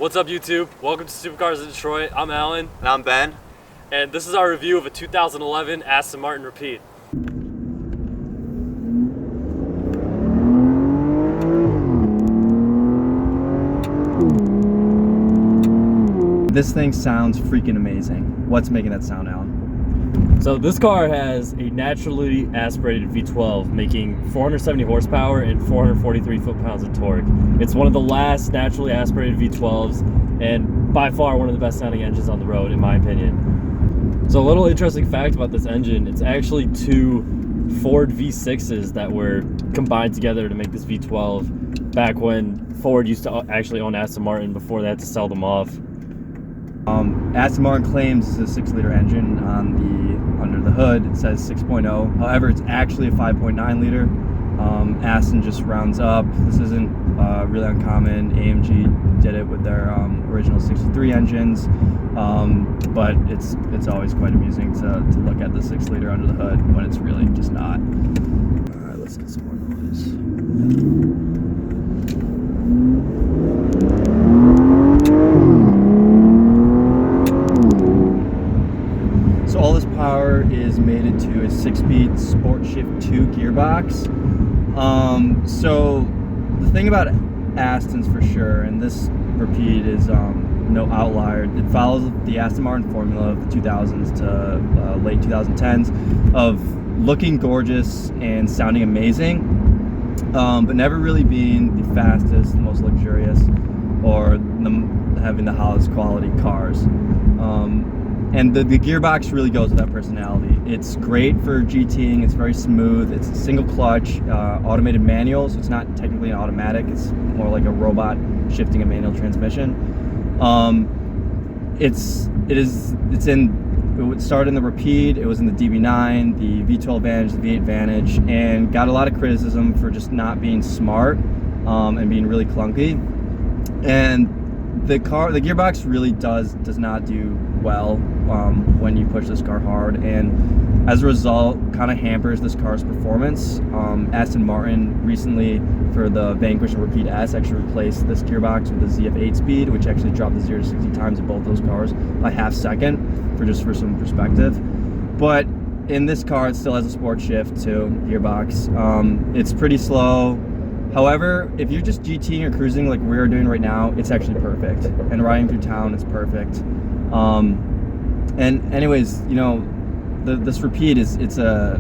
What's up, YouTube? Welcome to Supercars in Detroit. I'm Alan. And I'm Ben. And this is our review of a 2011 Aston Martin Rapide. This thing sounds freaking amazing. What's making that sound, Alan? So this car has a naturally aspirated V12 making 470 horsepower and 443 foot-pounds of torque. It's one of the last naturally aspirated V12s and by far one of the best sounding engines on the road in my opinion. So a little interesting fact about this engine, it's actually two Ford V6s that were combined together to make this V12 back when Ford used to actually own Aston Martin before they had to sell them off. Aston Martin claims it's a 6-liter engine under the hood. It says 6.0. However, it's actually a 5.9 liter. Aston just rounds up. This isn't really uncommon. AMG did it with their original 63 engines, but it's always quite amusing to look at the 6-liter under the hood when it's really just not. All right, let's get some more noise. So all this power is mated to a 6-speed Sport Shift 2 gearbox. So the thing about Astons for sure, and this Rapide is no outlier, it follows the Aston Martin formula of the 2000s to late 2010s of looking gorgeous and sounding amazing, but never really being the fastest, the most luxurious, or having the highest quality cars. And the gearbox really goes with that personality. It's great for GTing, it's very smooth, it's a single clutch, automated manual, so it's not technically an automatic, it's more like a robot shifting a manual transmission. It started in the Rapide, it was in the DB9, the V12 Vantage, the V8 Vantage, and got a lot of criticism for just not being smart and being really clunky. And the gearbox really does not do well when you push this car hard, and as a result kind of hampers this car's performance. Aston Martin recently for the Vanquish and Rapide S actually replaced this gearbox with the ZF 8-speed, which actually dropped the 0 to 60 times in both those cars by half second, for some perspective. But in this car it still has a Sport Shift 2 gearbox. It's pretty slow. However, if you're just GTing or cruising like we're doing right now, it's actually perfect. And riding through town, it's perfect. And anyways, you know, this Rapide it's I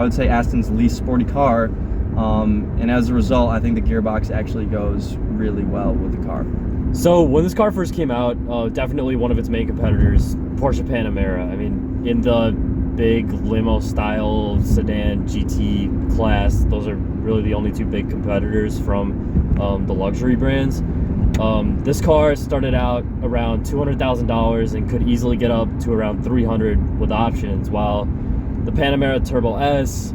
would say Aston's least sporty car. And as a result, I think the gearbox actually goes really well with the car. So when this car first came out, definitely one of its main competitors, Porsche Panamera. I mean, in the big limo style sedan GT class, those are really the only two big competitors from the luxury brands. This car started out around $200,000 and could easily get up to around $300,000 with options, while the Panamera Turbo S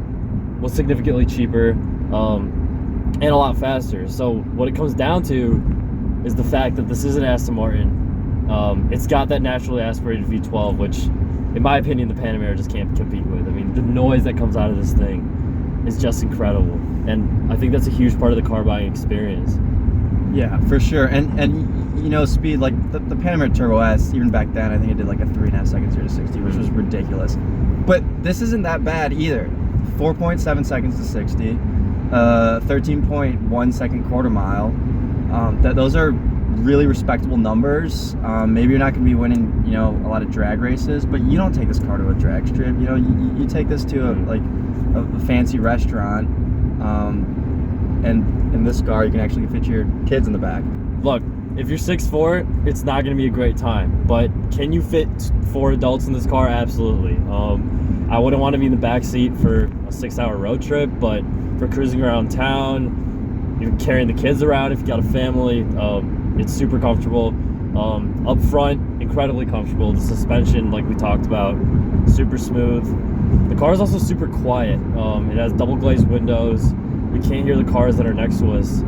was significantly cheaper and a lot faster. So what it comes down to is the fact that this is an Aston Martin. It's got that naturally aspirated V12, which in my opinion the Panamera just can't compete with. I mean, the noise that comes out of this thing is just incredible, and I think that's a huge part of the car buying experience. Yeah, for sure. And you know, speed, like the Panamera Turbo S, even back then, I think it did like a 3.5 seconds 0 to 60, which was ridiculous. But this isn't that bad either. 4.7 seconds to 60, 13.1 second quarter mile. Those are really respectable numbers. Maybe you're not going to be winning, you know, a lot of drag races, but you don't take this car to a drag strip. You know, you take this to a fancy restaurant, and in this car you can actually fit your kids in the back. Look, if you're 6'4", it's not going to be a great time, but can you fit 4 adults in this car? Absolutely. I wouldn't want to be in the back seat for a 6-hour road trip, but for cruising around town, you're carrying the kids around if you got a family, it's super comfortable. Up front, incredibly comfortable. The suspension, like we talked about, super smooth. The car is also super quiet. It has double glazed windows. We can't hear the cars that are next to us,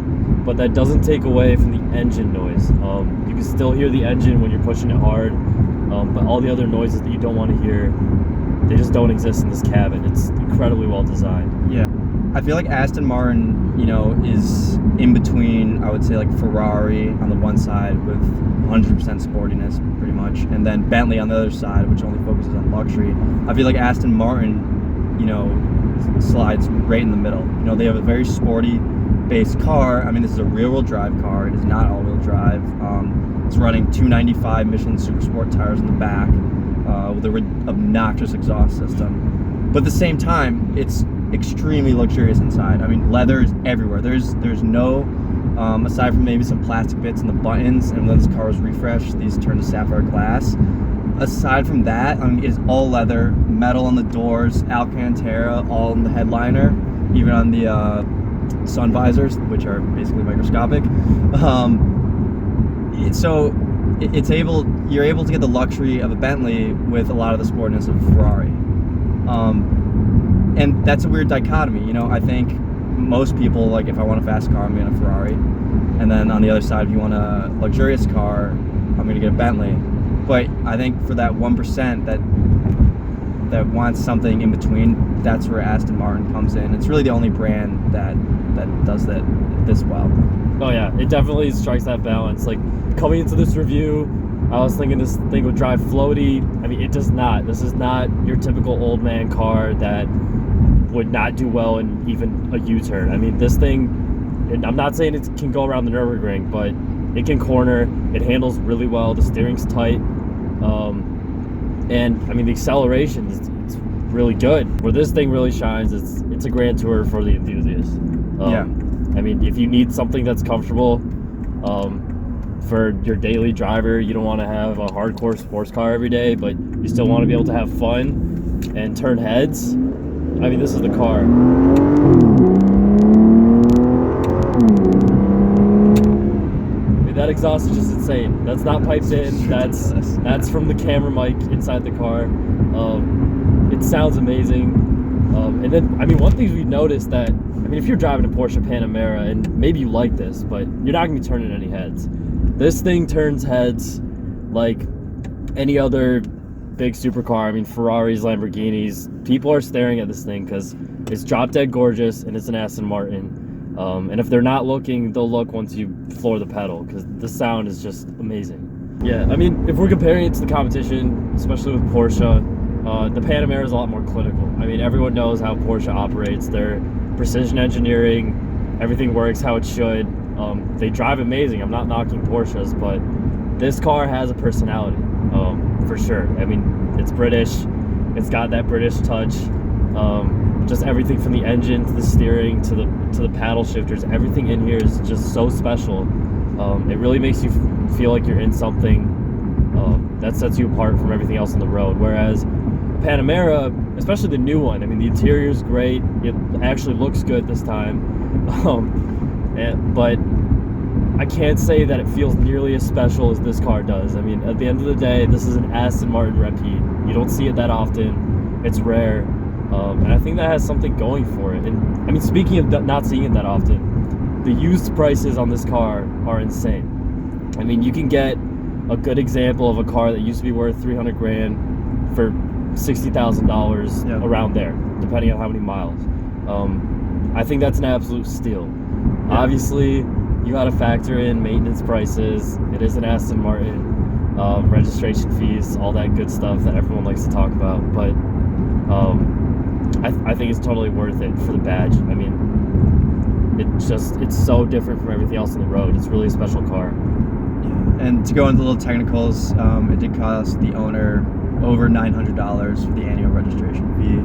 but that doesn't take away from the engine noise. You can still hear the engine when you're pushing it hard, but all the other noises that you don't want to hear, they just don't exist in this cabin. It's incredibly well designed. Yeah, I feel like Aston Martin, you know, is in between, I would say, like Ferrari on the one side with 100% sportiness, pretty much, and then Bentley on the other side, which only focuses on luxury. I feel like Aston Martin, you know, slides right in the middle. You know, they have a very sporty base car. I mean, this is a rear-wheel drive car. It is not all-wheel drive. It's running 295 Michelin Supersport tires in the back with an obnoxious exhaust system. But at the same time, it's extremely luxurious inside. I mean, leather is everywhere. There's no, aside from maybe some plastic bits in the buttons, and when this car was refreshed, these turn to sapphire glass. Aside from that, I mean, it's all leather, metal on the doors, Alcantara, all in the headliner, even on the sun visors, which are basically microscopic. So you're able to get the luxury of a Bentley with a lot of the sportiness of a Ferrari. And that's a weird dichotomy, you know. I think most people, like, if I want a fast car, I'm getting a Ferrari, and then on the other side, if you want a luxurious car, I'm going to get a Bentley. But I think for that 1% that wants something in between, that's where Aston Martin comes in. It's really the only brand that does that this well. Oh yeah, it definitely strikes that balance. Like, coming into this review, I was thinking this thing would drive floaty. I mean, it does not. This is not your typical old man car that would not do well in even a U-turn. I mean, this thing, and I'm not saying it can go around the Nürburgring, but it can corner. It handles really well. The steering's tight. And I mean, the acceleration it's really good. Where this thing really shines, it's a Grand Tour for the enthusiast. Yeah. I mean, if you need something that's comfortable for your daily driver, you don't want to have a hardcore sports car every day, but you still want to be able to have fun and turn heads. I mean, this is the car. That exhaust is just insane. That's not piped in. That's from the camera mic inside the car. It sounds amazing. And then, I mean, one thing we've noticed that, I mean, if you're driving a Porsche Panamera, and maybe you like this, but you're not going to be turning any heads. This thing turns heads like any other big supercar. I mean, Ferraris, Lamborghinis. People are staring at this thing because it's drop dead gorgeous and it's an Aston Martin. And if they're not looking, they'll look once you floor the pedal, because the sound is just amazing. Yeah, I mean, if we're comparing it to the competition, especially with Porsche, the Panamera is a lot more clinical. I mean, everyone knows how Porsche operates. They're precision engineering, everything works how it should. They drive amazing. I'm not knocking Porsches, but this car has a personality, for sure. I mean, it's British. It's got that British touch. Just everything from the engine to the steering to the paddle shifters, everything in here is just so special. It really makes you feel like you're in something that sets you apart from everything else on the road. Whereas Panamera, especially the new one, I mean, the interior is great. It actually looks good this time, but I can't say that it feels nearly as special as this car does. I mean, at the end of the day, this is an Aston Martin Rapide. You don't see it that often. It's rare. And I think that has something going for it. And I mean, speaking of not seeing it that often, the used prices on this car are insane. I mean, you can get a good example of a car that used to be worth $300 grand for $60,000 around there, depending on how many miles. I think that's an absolute steal. Yeah. Obviously, you got to factor in maintenance prices. It is an Aston Martin, registration fees, all that good stuff that everyone likes to talk about. But I think it's totally worth it for the badge. I mean, it's so different from everything else on the road. It's really a special car. Yeah. And to go into the little technicals, it did cost the owner over $900 for the annual registration fee.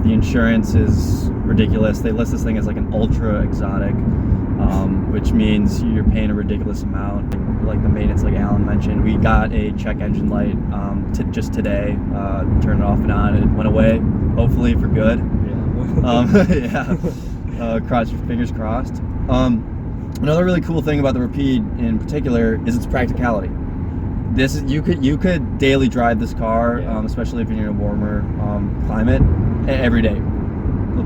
The insurance is ridiculous. They list this thing as like an ultra exotic, which means you're paying a ridiculous amount. Like the maintenance, like Alan mentioned, we got a check engine light just today. Turned it off and on, and it went away. Hopefully for good. Yeah. Fingers crossed. Another really cool thing about the Rapide in particular is its practicality. You could daily drive this car, especially if you're in a warmer climate, every day.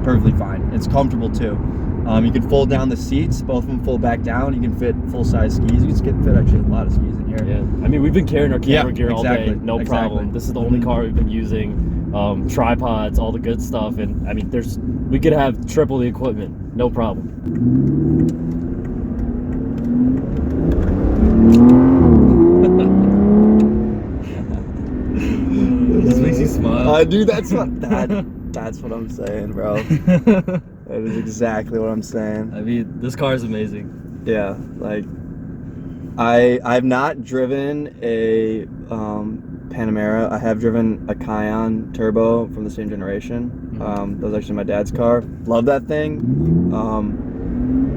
Perfectly fine. It's comfortable too. You can fold down the seats, both of them fold back down. You can fit full-size skis. You can fit actually a lot of skis in here. Yeah, I mean, we've been carrying our camera gear all day, no problem. This is the only car we've been using. tripods, all the good stuff. And I mean, we could have triple the equipment, no problem. It just makes you smile. Dude, that's what I'm saying, bro. That is exactly what I'm saying. I mean, this car is amazing. Yeah, like I've not driven a Panamera. I have driven a Kion Turbo from the same generation. That was actually my dad's car. Love that thing.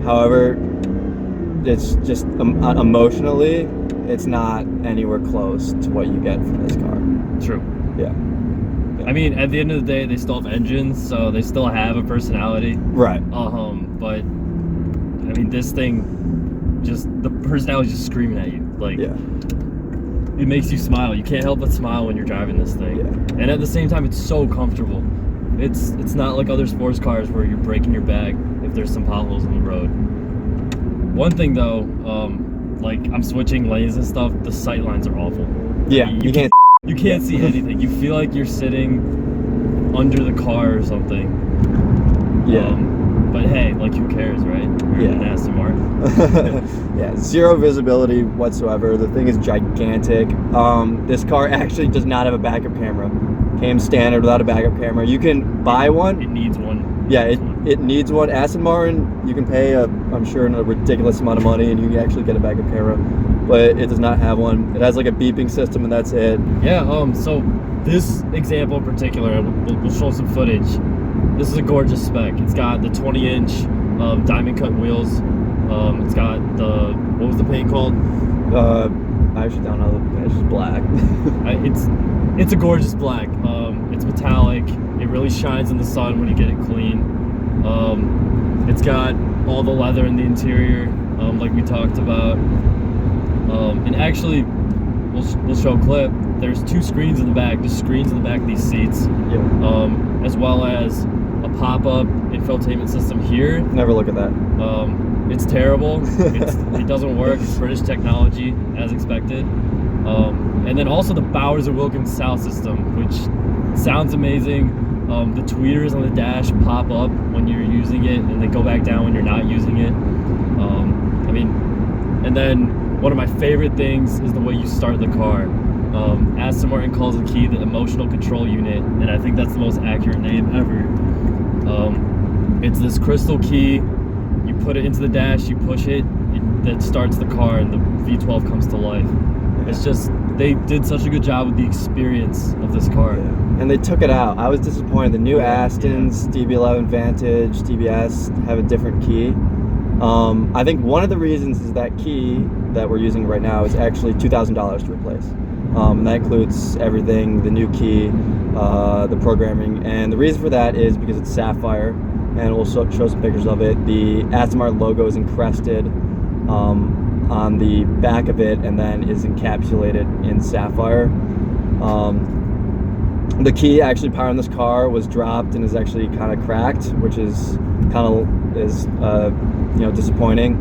However, it's just emotionally, it's not anywhere close to what you get from this car. True. Yeah. I mean, at the end of the day, they still have engines, so they still have a personality. Right. But I mean, this thing, just the personality is just screaming at you. Like, yeah. It makes you smile. You can't help but smile when you're driving this thing. Yeah. And at the same time, it's so comfortable. It's not like other sports cars where you're breaking your back if there's some potholes on the road. One thing though, like I'm switching lanes and stuff, the sight lines are awful. Yeah, you can't see anything. You feel like you're sitting under the car or something. Yeah. But hey, like who cares, right? You're in an Aston Martin. Yeah, zero visibility whatsoever. The thing is gigantic. This car actually does not have a backup camera. Came standard without a backup camera. You can buy one. It needs one. Yeah, it needs one. Aston Martin, you can pay I'm sure a ridiculous amount of money and you can actually get a backup camera, but it does not have one. It has like a beeping system and that's it. Yeah. So this example in particular, we'll show some footage. This is a gorgeous spec. It's got the 20-inch diamond cut wheels. It's got what was the paint called? I actually don't know. It's just black. It's a gorgeous black. It's metallic. It really shines in the sun when you get it clean. It's got all the leather in the interior, like we talked about. And actually, we'll show a clip. There's 2 screens in the back, just screens in the back of these seats. Yeah. As well as a pop-up infotainment system here. Never look at that. It's terrible. It doesn't work. It's British technology, as expected. And then also the Bowers & Wilkins sound system, which sounds amazing. The tweeters on the dash pop up when you're using it, and they go back down when you're not using it. I mean, and then one of my favorite things is the way you start the car. Aston Martin calls the key the emotional control unit, and I think that's the most accurate name ever. It's this crystal key. You put it into the dash, you push it, that starts the car, and the V12 comes to life. It's just, they did such a good job with the experience of this car. Yeah. And they took it out. I was disappointed. The new Astons, DB11 Vantage, DBS have a different key. I think one of the reasons is that key that we're using right now is actually $2,000 to replace. And that includes everything, the new key, the programming. And the reason for that is because it's sapphire, and we'll show some pictures of it. The Aston Martin logo is encrusted on the back of it and then is encapsulated in sapphire. The key actually powering this car was dropped and is actually kind of cracked, which is disappointing.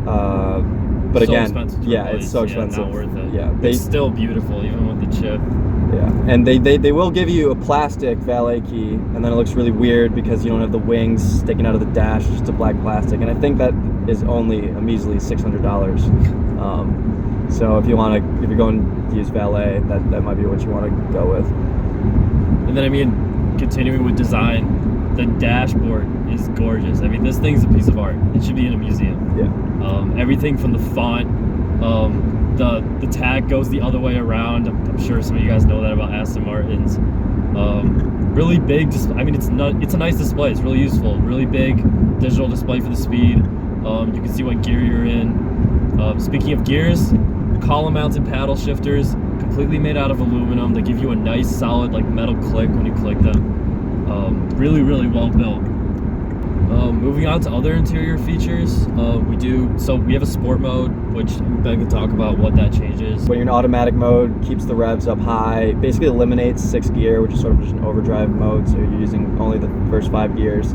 But so again, yeah, it's so expensive. Not worth it. Yeah, it's still beautiful even with the chip. Yeah, and they will give you a plastic valet key, and then it looks really weird because you don't have the wings sticking out of the dash. It's just a black plastic, and I think that is only a measly $600. So if you're going to use valet, that might be what you want to go with. And then I mean, continuing with design, the dashboard is gorgeous. I mean, this thing's a piece of art. It should be in a museum. Yeah. Everything from the font, the tag goes the other way around. I'm sure some of you guys know that about Aston Martins. Really big. I mean, it's a nice display. It's really useful. Really big digital display for the speed. You can see what gear you're in. Speaking of gears, column-mounted paddle shifters, completely made out of aluminum. They give you a nice, solid, like metal click when you click them. Really, really well built. Moving on to other interior features, we have a sport mode, which Ben can talk about what that changes. When you're in automatic mode, keeps the revs up high, basically eliminates 6th gear, which is sort of just an overdrive mode, so you're using only the first 5 gears.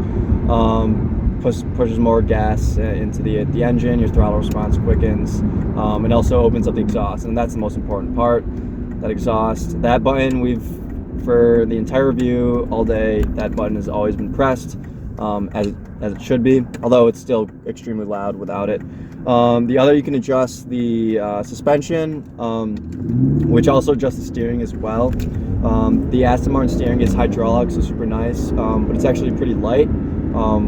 Pushes more gas into the engine, your throttle response quickens, and also opens up the exhaust, and that's the most important part, that exhaust. That button we've for the entire review, all day, that button has always been pressed, as it should be, although it's still extremely loud without it. The other, you can adjust the suspension, which also adjusts the steering as well. The Aston Martin steering is hydraulic, so super nice, but it's actually pretty light,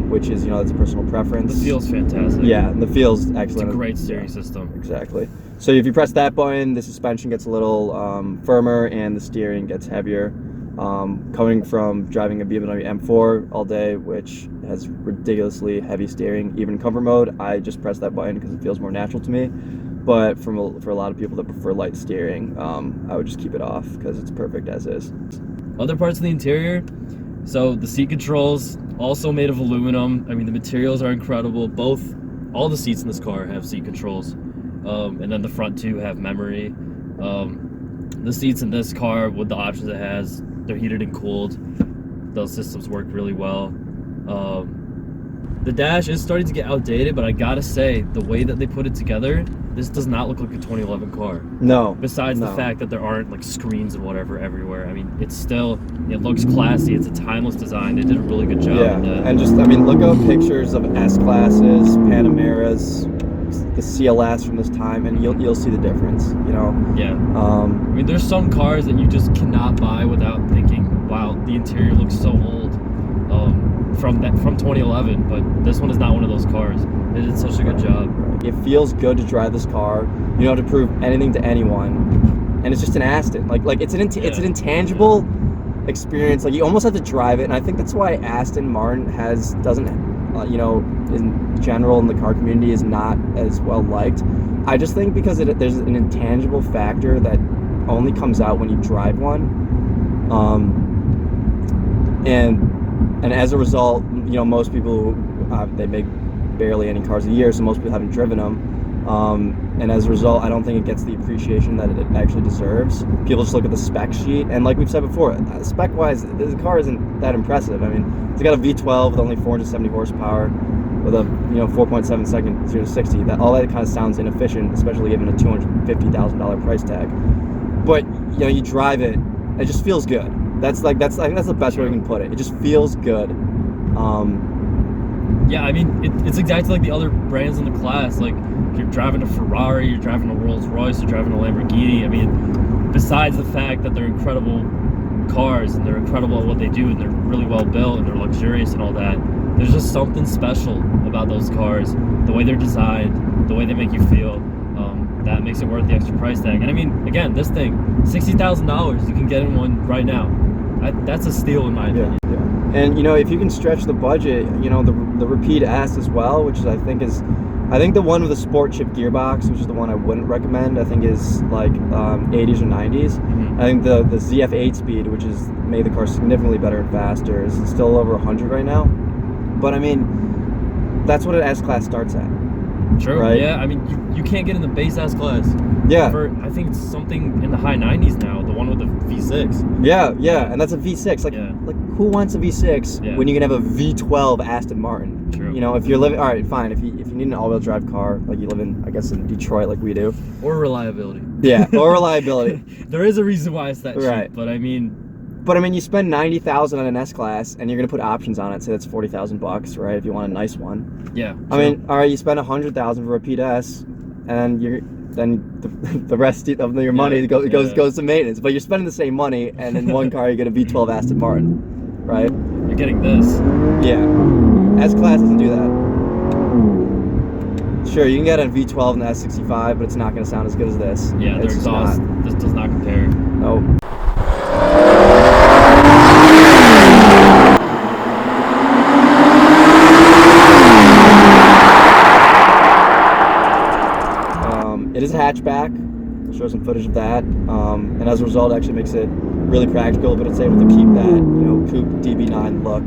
which is, that's a personal preference. The feel's fantastic. Yeah, and the feel's excellent. It's a great steering system. Exactly. So if you press that button, the suspension gets a little firmer and the steering gets heavier. Coming from driving a BMW M4 all day, which has ridiculously heavy steering, even in comfort mode, I just press that button because it feels more natural to me. But for a lot of people that prefer light steering, I would just keep it off because it's perfect as is. Other parts of the interior, so the seat controls, also made of aluminum. I mean, the materials are incredible. All the seats in this car have seat controls, and then the front two have memory. The seats in this car, with the options it has, they're heated and cooled. Those systems work really well. The dash is starting to get outdated, but I gotta say, the way that they put it together, this does not look like a 2011 car. No. Besides the fact that there aren't like screens and whatever everywhere. I mean, it looks classy. It's a timeless design. They did a really good job. Yeah, with that. and just, look up pictures of S-classes, Panameras, the CLS from this time, and you'll see the difference, Yeah. I mean, there's some cars that you just cannot buy without thinking, wow, the interior looks so old, from 2011. But this one is not one of those cars. They did such a good job. It feels good to drive this car. You don't have to prove anything to anyone, and it's just an Aston. It's an intangible experience. Like, you almost have to drive it, and I think that's why Aston Martin doesn't in general in the car community is not as well liked. I just think because there's an intangible factor that only comes out when you drive one, and as a result, most people they make barely any cars a year, so most people haven't driven them, and as a result, I don't think it gets the appreciation that it actually deserves. People just look at the spec sheet, and like we've said before, spec wise, the car isn't that impressive. I mean, it's got a V12 with only 470 horsepower, with a 4.7 second 0 to 60. All that kind of sounds inefficient, especially given a $250,000 price tag. But you drive it, it just feels good. I think that's the best way we can put it. It just feels good. Yeah, I mean, it's exactly like the other brands in the class. Like, you're driving a Ferrari, you're driving a Rolls Royce, you're driving a Lamborghini. I mean, besides the fact that they're incredible cars and they're incredible at what they do and they're really well built and they're luxurious and all that, there's just something special about those cars. The way they're designed, the way they make you feel, that makes it worth the extra price tag. And I mean, again, this thing, $60,000, you can get in one right now. That's a steal in my opinion. Yeah. And if you can stretch the budget, the Rapide S as well, which I think the one with the sport chip gearbox, which is the one I wouldn't recommend, I think is like 80s or 90s. Mm-hmm. I think the ZF 8-speed, which has made the car significantly better and faster, is still over 100 right now. But I mean, that's what an S-Class starts at. True. Right? Yeah, I mean, you can't get in the base S-Class. Yeah. I think it's something in the high 90s now, the one with the V6. Yeah, and that's a V6. Like who wants a V6 when you can have a V12 Aston Martin? True. If you're living, all right, fine. If you need an all-wheel drive car, like you live in, I guess, in Detroit, like we do. Or reliability. Yeah, or reliability. There is a reason why it's that right. cheap, but I mean, you spend $90,000 on an S-Class, and you're gonna put options on it. Say that's $40,000, right? If you want a nice one. Yeah. I mean, all right, you spend $100,000 for a Rapide S, and then the rest of your money goes to maintenance. But you're spending the same money, and in one car you get a V12 Aston Martin, right? You're getting this. Yeah. S-Class doesn't do that. Sure, you can get a V12 and the S65, but it's not going to sound as good as this. Yeah, their exhaust. This does not compare. Nope. It is a hatchback. I'll show some footage of that. And as a result, it actually makes it really practical, but it's able to keep that, coupe DB9 look.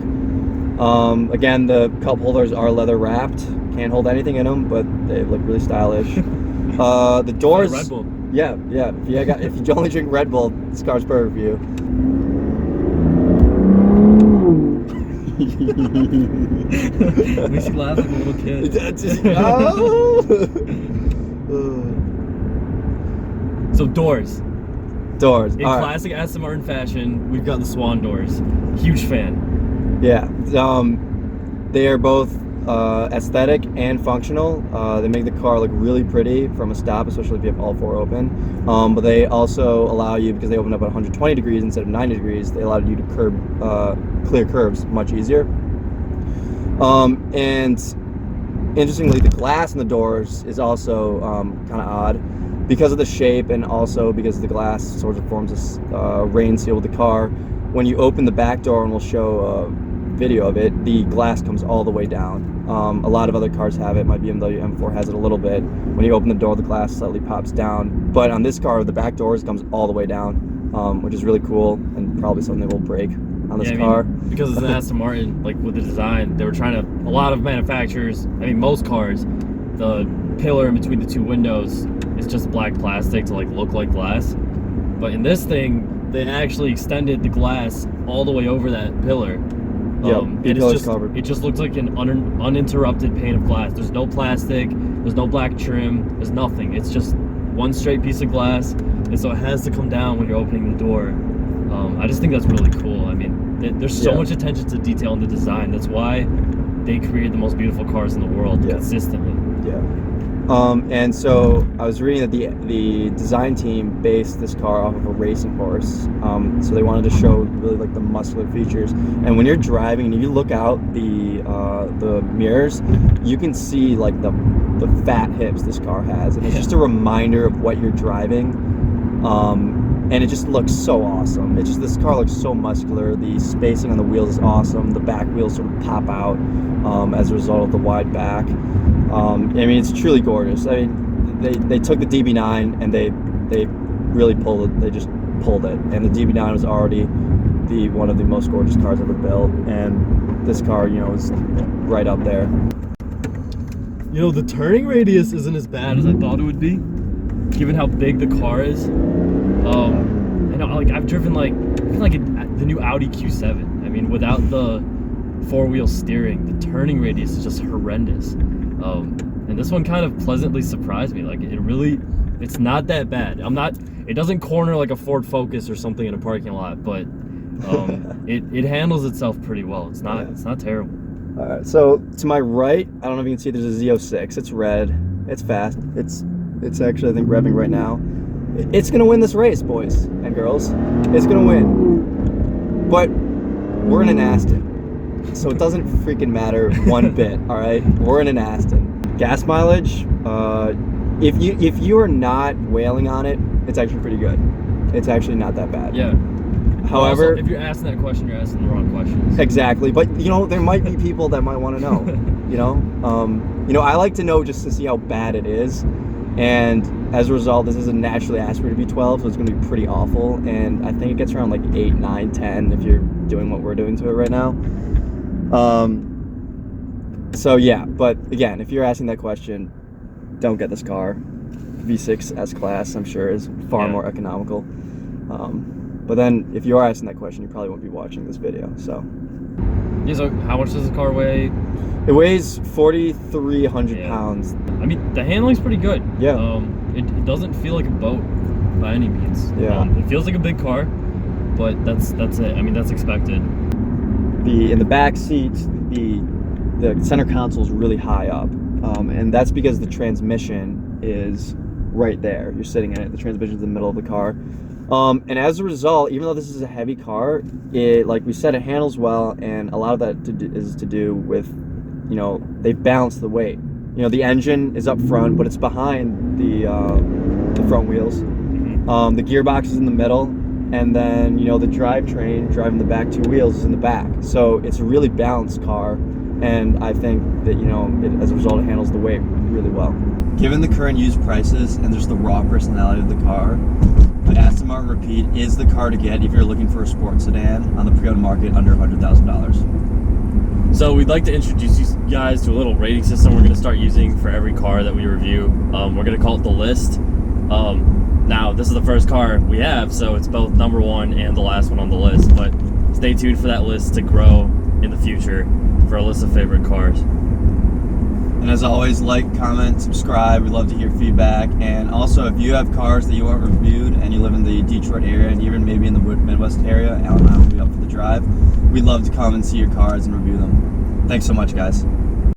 Again, the cup holders are leather wrapped. Can't hold anything in them, but they look really stylish. The doors. Red Bull. Yeah. If you only drink Red Bull, this car's perfect for you. Makes you laugh like a little kid. So doors. Doors. In All right. classic Aston Martin fashion, we've got the swan doors. Huge fan. Yeah. They are both aesthetic and functional. They make the car look really pretty from a stop, especially if you have all four open. But they also allow you, because they open up at 120 degrees instead of 90 degrees, they allow you to clear curves much easier. And interestingly, the glass in the doors is also kind of odd because of the shape, and also because the glass sort of forms this rain seal with the car. When you open the back door, and we'll show video of it, the glass comes all the way down. A lot of other cars have it. My BMW M4 has it a little bit. When you open the door, the glass slightly pops down. But on this car, the back doors comes all the way down, which is really cool, and probably something that will break on this car. Because it's an Aston Martin, like with the design, they were trying to, a lot of manufacturers, I mean most cars, the pillar in between the two windows is just black plastic to like look like glass. But in this thing, they actually extended the glass all the way over that pillar. And it just looks like an uninterrupted pane of glass. There's no plastic, there's no black trim, there's nothing. It's just one straight piece of glass, and so it has to come down when you're opening the door. I just think that's really cool. I mean, there's so much attention to detail in the design. That's why they create the most beautiful cars in the world consistently. Yeah. And so I was reading that the design team based this car off of a racing horse. So they wanted to show really like the muscular features. And when you're driving and you look out the mirrors, you can see like the fat hips this car has, and it's just a reminder of what you're driving. And it just looks so awesome. This car looks so muscular. The spacing on the wheels is awesome. The back wheels sort of pop out as a result of the wide back. I mean, it's truly gorgeous. I mean, they took the DB9 and they really pulled it. They just pulled it. And the DB9 was already one of the most gorgeous cars ever built. And this car, you know, is right up there. You know, the turning radius isn't as bad as I thought it would be, given how big the car is. I know, like I've driven the new Audi Q7. I mean, without the four-wheel steering, the turning radius is just horrendous. And this one kind of pleasantly surprised me. Like it's not that bad. It doesn't corner like a Ford Focus or something in a parking lot, but it handles itself pretty well. It's not terrible. All right, so to my right, I don't know if you can see, there's a Z06. It's red. It's fast. It's actually, I think, revving right now. It's gonna win this race, boys and girls. It's gonna win. But we're in an Aston, so it doesn't freaking matter one bit. All right, we're in an Aston. Gas mileage, if you are not wailing on it, it's actually pretty good. It's actually not that bad. Yeah. However, also, if you're asking that question, you're asking the wrong questions. Exactly, but you know, there might be people that might want to know. You know, I like to know just to see how bad it is. And as a result, this is a naturally aspirated V12, so it's going to be pretty awful. And I think it gets around like 8, 9, 10 if you're doing what we're doing to it right now. So yeah, but again, if you're asking that question, don't get this car. V6 S-Class, I'm sure, is far more economical. But then, if you are asking that question, you probably won't be watching this video. So yeah. So how much does the car weigh? It weighs 4,300 pounds. I mean, the handling's pretty good. Yeah. It doesn't feel like a boat by any means. Yeah. It feels like a big car, but that's it. I mean, that's expected. In the back seat, the center console is really high up, and that's because the transmission is right there. You're sitting in it. The transmission's in the middle of the car. And as a result, even though this is a heavy car, like we said, it handles well, and a lot of that is to do with, you know, they've balanced the weight. You know, the engine is up front, but it's behind the front wheels. The gearbox is in the middle, and then, you know, the drivetrain driving the back two wheels is in the back. So it's a really balanced car, and I think that, you know, as a result, it handles the weight really well. Given the current used prices and just the raw personality of the car, the Aston Martin Rapide is the car to get if you're looking for a sports sedan on the pre-owned market under $100,000. So we'd like to introduce you guys to a little rating system we're going to start using for every car that we review. We're going to call it the list. Now, this is the first car we have, so it's both number one and the last one on the list. But stay tuned for that list to grow in the future for a list of favorite cars. And as always, like, comment, subscribe. We'd love to hear feedback. And also, if you have cars that you want reviewed and you live in the Detroit area and even maybe in the Midwest area, Alan and I will be up for the drive. We'd love to come and see your cars and review them. Thanks so much, guys.